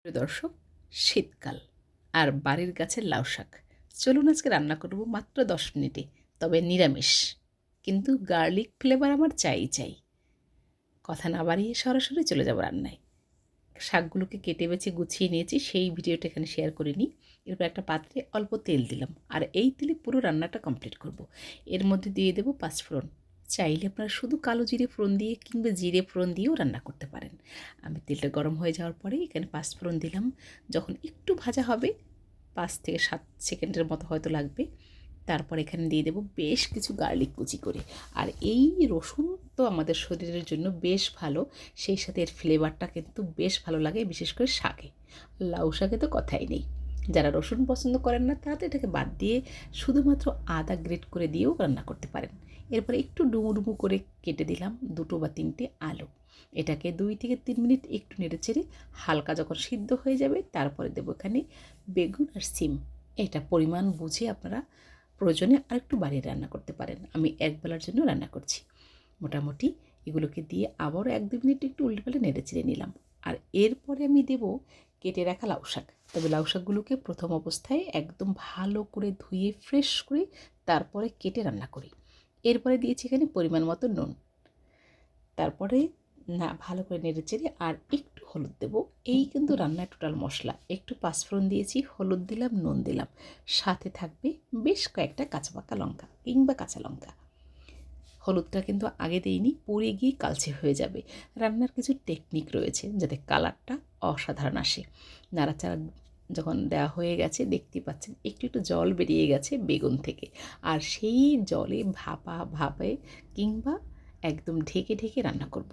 প্রিয় দর্শক, শীতকাল আর বাড়ির গাছের লাউ শাক। চলুন আজকে রান্না করব মাত্র 10 মিনিটে, তবে নিরামিষ। কিন্তু গার্লিক ফ্লেভার আমার চাই। কথা না বাড়িয়ে সরাসরি চলে যাব রান্নায়। শাকগুলোকে কেটে বেছে গুছিয়ে নিয়েছি, সেই ভিডিওটা এখানে শেয়ার করিনি। এরপর একটা পাত্রে অল্প তেল দিলাম, আর এই তেলে পুরো রান্নাটা কমপ্লিট করব। এর মধ্যে দিয়ে দেবো পাঁচফোড়ন। চাইলে আপনারা শুধু কালো জিরে ফোড়ন দিয়ে কিংবা জিরে ফোড়ন দিয়েও রান্না করতে পারেন। আমি তেলটা গরম হয়ে যাওয়ার পরে এখানে পাঁচফোড়ন দিলাম। যখন একটু ভাজা হবে, 5 থেকে 7 সেকেন্ডের মতো হয়তো লাগবে, তারপর এখানে দিয়ে দেবো বেশ কিছু গার্লিক কুচি করে। আর এই রসুন তো আমাদের শরীরের জন্য বেশ ভালো, সেই সাথে এর ফ্লেভারটা কিন্তু বেশ ভালো লাগে, বিশেষ করে শাকে। লাউ শাকে তো কথাই নেই। যারা রসুন পছন্দ করেন না তারা তো এটাকে বাদ দিয়ে শুধুমাত্র আদা গ্রেট করে দিয়েও রান্না করতে পারেন। এরপরে একটু ডুমু করে কেটে দিলাম 2 বা 3টে আলু। এটাকে 2 থেকে 3 মিনিট একটু নেড়েচেড়ে হালকা যখন সিদ্ধ হয়ে যাবে, তারপরে দেবো এখানে বেগুন আর সিম। এটা পরিমাণ বুঝে আপনারা প্রয়োজনে আরেকটু বাড়িয়ে রান্না করতে পারেন। আমি একবেলার জন্য রান্না করছি। মোটামুটি এগুলোকে দিয়ে আবারও 1-2 মিনিট একটু উল্টেপাল্টে নেড়েচেড়ে নিলাম। আর এরপরে আমি দেব কেটে রাখা লাউ শাক। তবে লাউ শাকগুলোকে প্রথম অবস্থায় একদম ভালো করে ধুয়ে ফ্রেশ করে তারপরে কেটে রান্না করি। এরপরে দিয়েছি এখানে পরিমাণ মতো নুন। তারপরে ভালো করে নেড়েচেড়ে আর একটু হলুদ দেবো। এই কিন্তু রান্নার টোটাল মশলা। একটু পাঁচফোড়ন দিয়েছি, হলুদ দিলাম, নুন দিলাম, সাথে থাকবে বেশ কয়েকটা কাঁচা পাকা লঙ্কা কিংবা কাঁচা লঙ্কা। হলুদটা কিন্তু আগে দিইনি, পুড়ে গিয়ে কালচে হয়ে যাবে। রান্নার কিছু টেকনিক রয়েছে যাতে কালারটা অসাধারণ আসে। নাড়াচাড়া যখন দেওয়া হয়ে গেছে, দেখতে পাচ্ছেন একটু জল বেরিয়ে গেছে বেগুন থেকে। আর সেই জলে ভাপে কিংবা একদম ঢেকে রান্না করব।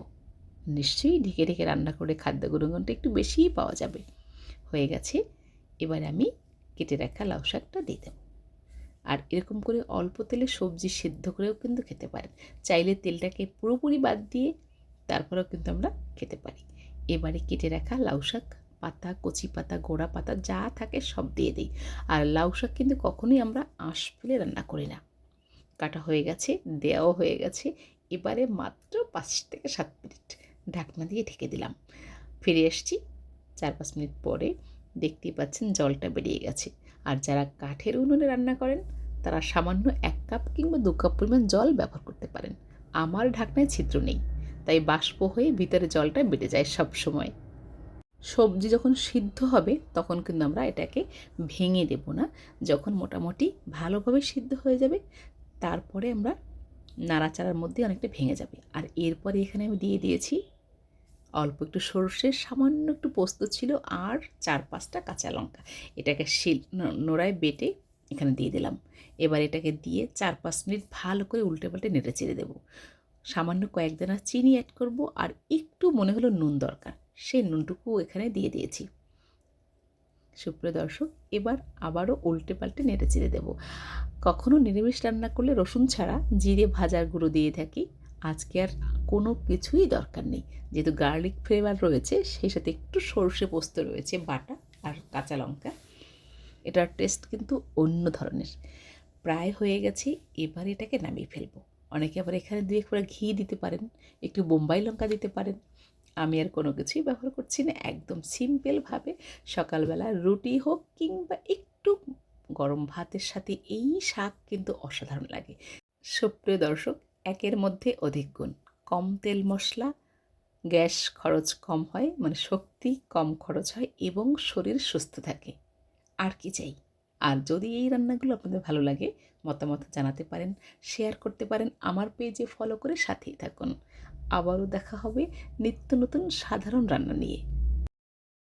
নিশ্চয়ই ঢেকে রান্না করে খাদ্য গুণগণটা একটু বেশিই পাওয়া যাবে। হয়ে গেছে। এবার আমি কেটে রাখা লাউ শাকটা দিয়ে দেব। আর এরকম করে অল্প তেলে সবজি সিদ্ধ করেও কিন্তু খেতে পারেন। চাইলে তেলটাকে পুরোপুরি বাদ দিয়ে তারপরেও কিন্তু আমরা খেতে পারি। এবারে কেটে রাখা লাউ শাক, পাতা, কচি পাতা, গোড়া পাতা যা থাকে সব দিয়ে দিই। আর লাউ শাক কিন্তু কখনোই আমরা আঁশ ফেলে রান্না করি না। কাটা হয়ে গেছে, দেওয়াও হয়ে গেছে। এবারে মাত্র 5 থেকে 7 মিনিট ঢাকনা দিয়ে ঢেকে দিলাম। ফিরে এসছি 4-5 মিনিট পরে। দেখতেই পাচ্ছেন জলটা বেরিয়ে গেছে। আর যারা কাঠের উনুনে রান্না করেন তারা সামান্য 1 কাপ কিংবা 2 কাপ পরিমাণ জল ব্যবহার করতে পারেন। আমার ঢাকনায় ছিদ্র নেই, তাই বাষ্প হয়ে ভিতরে জলটা বেড়ে যায় সব সময়। সবজি যখন সিদ্ধ হবে তখন কিন্তু আমরা এটাকে ভেঙে দেব না। যখন মোটামুটি ভালোভাবে সিদ্ধ হয়ে যাবে, তারপরে আমরা নাড়াচাড়ার মধ্যে অনেকটা ভেঙে যাবে। আর এরপরে এখানে আমি দিয়ে দিয়েছি অল্প একটু সর্ষে, সামান্য একটু পোস্ত ছিল, আর 4-5টা কাঁচা লঙ্কা। এটাকে নোড়ায় বেটে এখানে দিয়ে দিলাম। এবার এটাকে দিয়ে 4-5 মিনিট ভালো করে উল্টেপাল্টে নেড়েচেড়ে দেবো। সামান্য কয়েক দানা চিনি অ্যাড করব, আর একটু মনে হলো নুন দরকার, সেই নুনটুকু এখানে দিয়ে দিয়েছি। সুপ্রিয় দর্শক, এবার আবারও উল্টেপাল্টে নেড়েচেড়ে দেবো। কখনও নিরামিষ রান্না করলে রসুন ছাড়া জিরে ভাজার গুঁড়ো দিয়ে থাকি। আজকে আর কোনো কিছুই দরকার নেই, যেহেতু গার্লিক ফ্লেভার রয়েছে, সেই সাথে একটু সর্ষে পোস্ত রয়েছে বাটা, আর কাঁচা লঙ্কা। এটার টেস্ট কিন্তু অন্য ধরনের। প্রায় হয়ে গেছে, এবার এটাকে নামিয়ে ফেলবো। অনেকে আবার এখানে 2-1 ফোঁটা ঘি দিতে পারেন, একটু বোম্বাই লঙ্কা দিতে পারেন। আমি আর কোনো কিছুই ব্যবহার করছি না। একদম সিম্পলভাবে সকালবেলা রুটি হোক কিংবা একটু গরম ভাতের সাথে এই শাক কিন্তু অসাধারণ লাগে। সুপ্রিয় দর্শক, একের মধ্যে অধিক গুণ। কম তেল মশলা, গ্যাস খরচ কম হয়, মানে শক্তি কম খরচ হয় এবং শরীর সুস্থ থাকে। আর কি চাই? আর যদি এই রান্নাগুলো আপনাদের ভালো লাগে, মতামত জানাতে পারেন, শেয়ার করতে পারেন, আমার পেজে ফলো করে সাথেই থাকুন। আবারও দেখা হবে নিত্য নতুন সাধারণ রান্না নিয়ে।